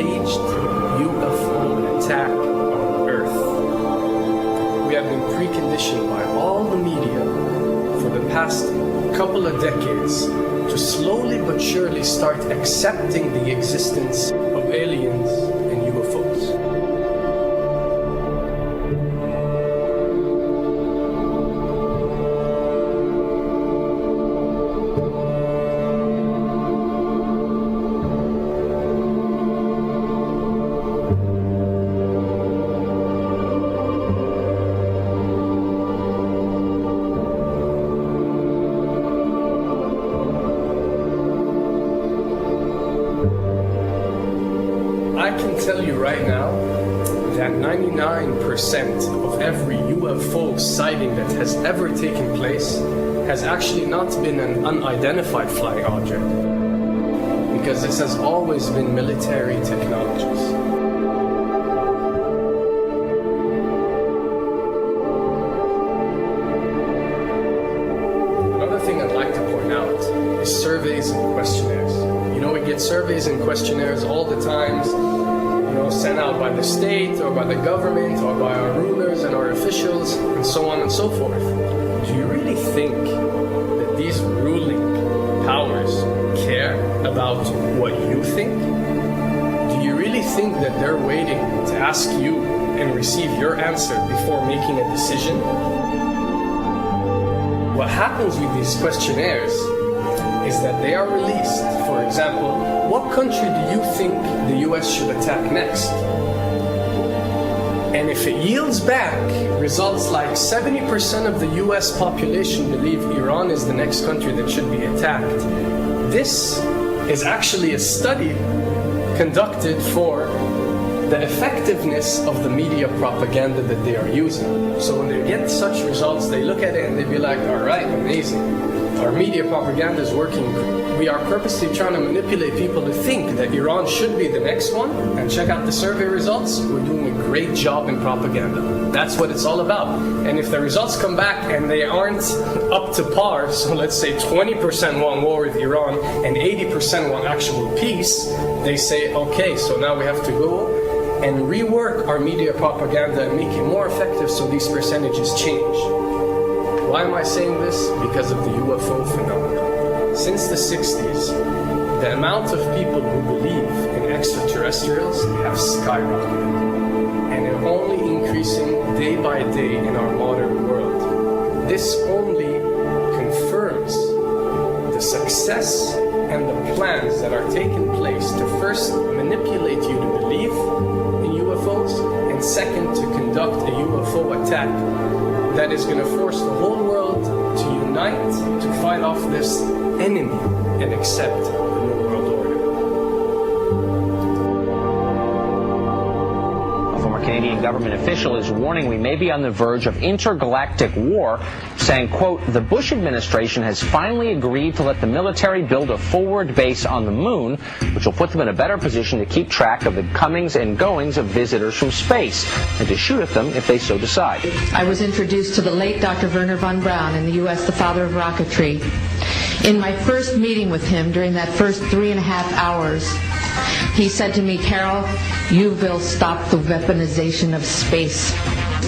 staged UFO attack on Earth. We have been preconditioned by all the media for the past couple of decades to slowly but surely start accepting the existence of aliens and UFOs. I can tell you right now that 99% of every UFO sighting that has ever taken place has actually not been an unidentified flying object, because this has always been military technologies. Another thing I'd like to point out is surveys and questionnaires. You know, we get surveys and questionnaires all the time, sent out by the state or by the government or by our rulers and our officials and so on and so forth. Do you really think that these ruling powers care about what you think? Do you really think that they're waiting to ask you and receive your answer before making a decision? What happens with these questionnaires is that they are released. For example, what country do you think the US should attack next? And if it yields back results like 70% of the US population believe Iran is the next country that should be attacked, this is actually a study conducted for the effectiveness of the media propaganda that they are using. So when they get such results, they look at it and they be like, all right, amazing. Our media propaganda is working. We are purposely trying to manipulate people to think that Iran should be the next one, and check out the survey results. We're doing a great job in propaganda. That's what it's all about. And if the results come back and they aren't up to par, so let's say 20% want war with Iran and 80% want actual peace, they say, okay, so now we have to go and rework our media propaganda and make it more effective so these percentages change. Why am I saying this? Because of the UFO phenomena. Since the 60s, the amount of people who believe in extraterrestrials have skyrocketed, and are only increasing day by day in our modern world. This only confirms the success and the plans that are taking place to first manipulate you to believe in UFOs, and second, to conduct a UFO attack that is going to force the whole world to unite to fight off this enemy and accept the New World Order. A former Canadian government official is warning we may be on the verge of intergalactic war, saying, quote, the Bush administration has finally agreed to let the military build a forward base on the moon, which will put them in a better position to keep track of the comings and goings of visitors from space, and to shoot at them if they so decide. I was introduced to the late Dr. Wernher von Braun in the U.S., the father of rocketry. In my first meeting with him, during that first 3.5 hours, he said to me, Carol, you will stop the weaponization of space,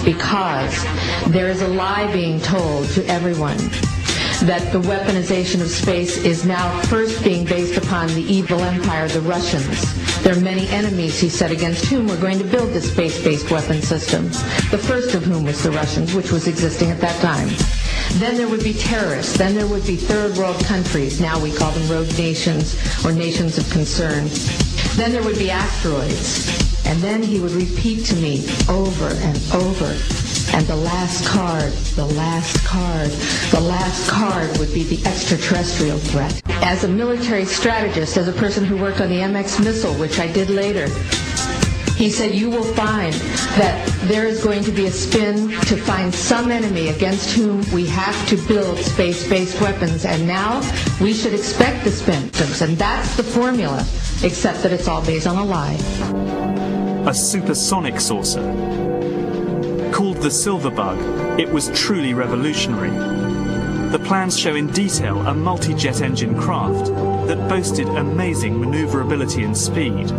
because there is a lie being told to everyone that the weaponization of space is now first being based upon the evil empire, the Russians. There are many enemies, he said, against whom we're going to build this space-based weapon system, the first of whom was the Russians, which was existing at that time. Then there would be terrorists. Then there would be third world countries. Now we call them rogue nations or nations of concern. Then there would be asteroids. And then he would repeat to me over and over, and the last card, the last card, the last card would be the extraterrestrial threat. As a military strategist, as a person who worked on the MX missile, which I did later, he said, you will find that there is going to be a spin to find some enemy against whom we have to build space-based weapons, and now we should expect the spin. And that's the formula, except that it's all based on a lie. A supersonic saucer. Called the Silver Bug, it was truly revolutionary. The plans show in detail a multi-jet engine craft that boasted amazing maneuverability and speed.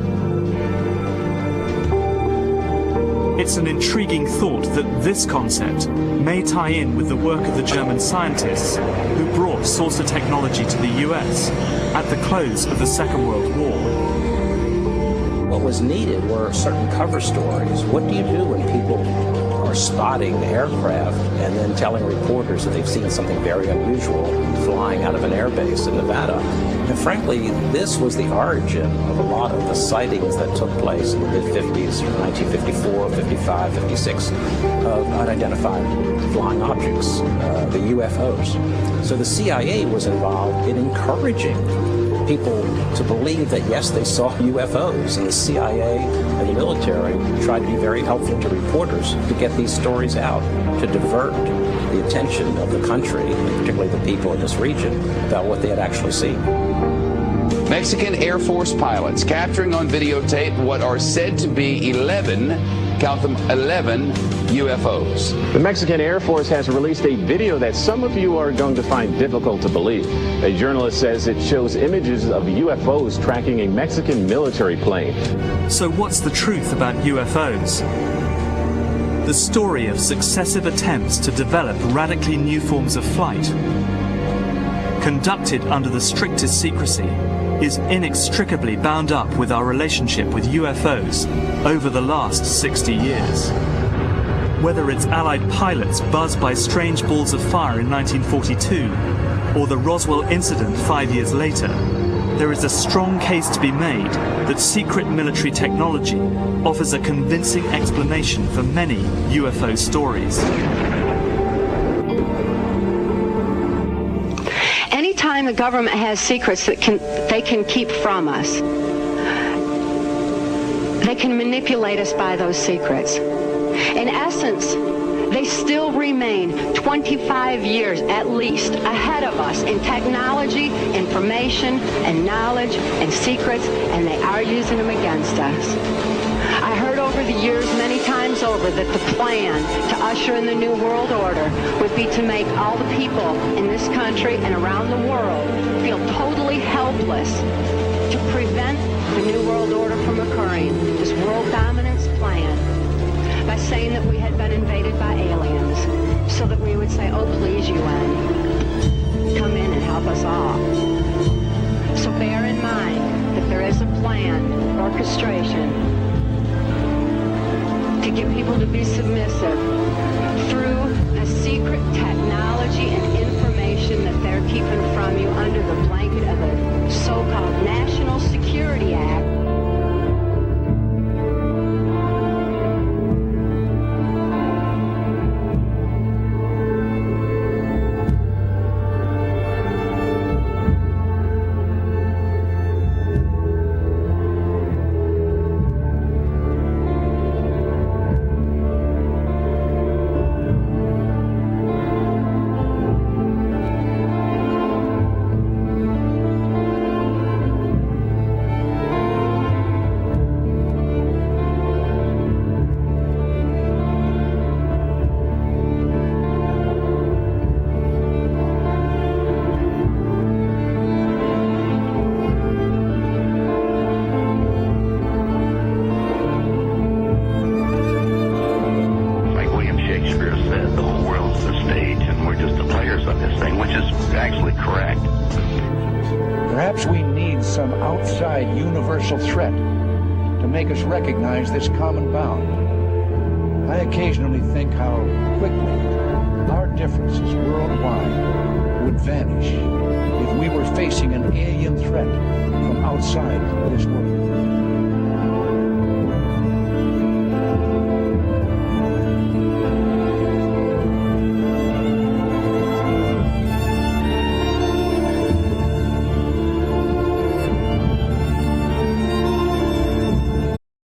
It's an intriguing thought that this concept may tie in with the work of the German scientists who brought saucer technology to the US at the close of the Second World War. What was needed were certain cover stories. What do you do when people are spotting aircraft and then telling reporters that they've seen something very unusual flying out of an airbase in Nevada? And frankly, this was the origin of a lot of the sightings that took place in the mid-50s, 1954, 55, 56, of unidentified flying objects, the UFOs. So the CIA was involved in encouraging people to believe that, yes, they saw UFOs, and the CIA and the military tried to be very helpful to reporters to get these stories out, to divert the attention of the country, and particularly the people in this region, about what they had actually seen. Mexican Air Force pilots capturing on videotape what are said to be 11, count them, 11 UFOs. The Mexican Air Force has released a video that some of you are going to find difficult to believe. A journalist says it shows images of UFOs tracking a Mexican military plane. So what's the truth about UFOs? The story of successive attempts to develop radically new forms of flight, conducted under the strictest secrecy, is inextricably bound up with our relationship with UFOs over the last 60 years. Whether it's Allied pilots buzzed by strange balls of fire in 1942 or the Roswell incident 5 years later, there is a strong case to be made that secret military technology offers a convincing explanation for many UFO stories. Anytime the government has secrets that they can keep from us, they can manipulate us by those secrets. In essence, they still remain 25 years at least ahead of us in technology, information, and knowledge, and secrets, and they are using them against us. I heard over the years many times over that the plan to usher in the New World Order would be to make all the people in this country and around the world feel totally helpless to prevent the New World Order from occurring, this world dominance plan, by saying that we had been invaded by aliens, so that we would say, oh, please, UN, come in and help us all. So bear in mind that there is a plan, orchestration, to get people to be submissive through a secret technology and information that they're keeping from you under the blanket of a so-called National Security Act. Universal threat to make us recognize this common bound. I occasionally think how quickly our differences worldwide would vanish if we were facing an alien threat from outside this world.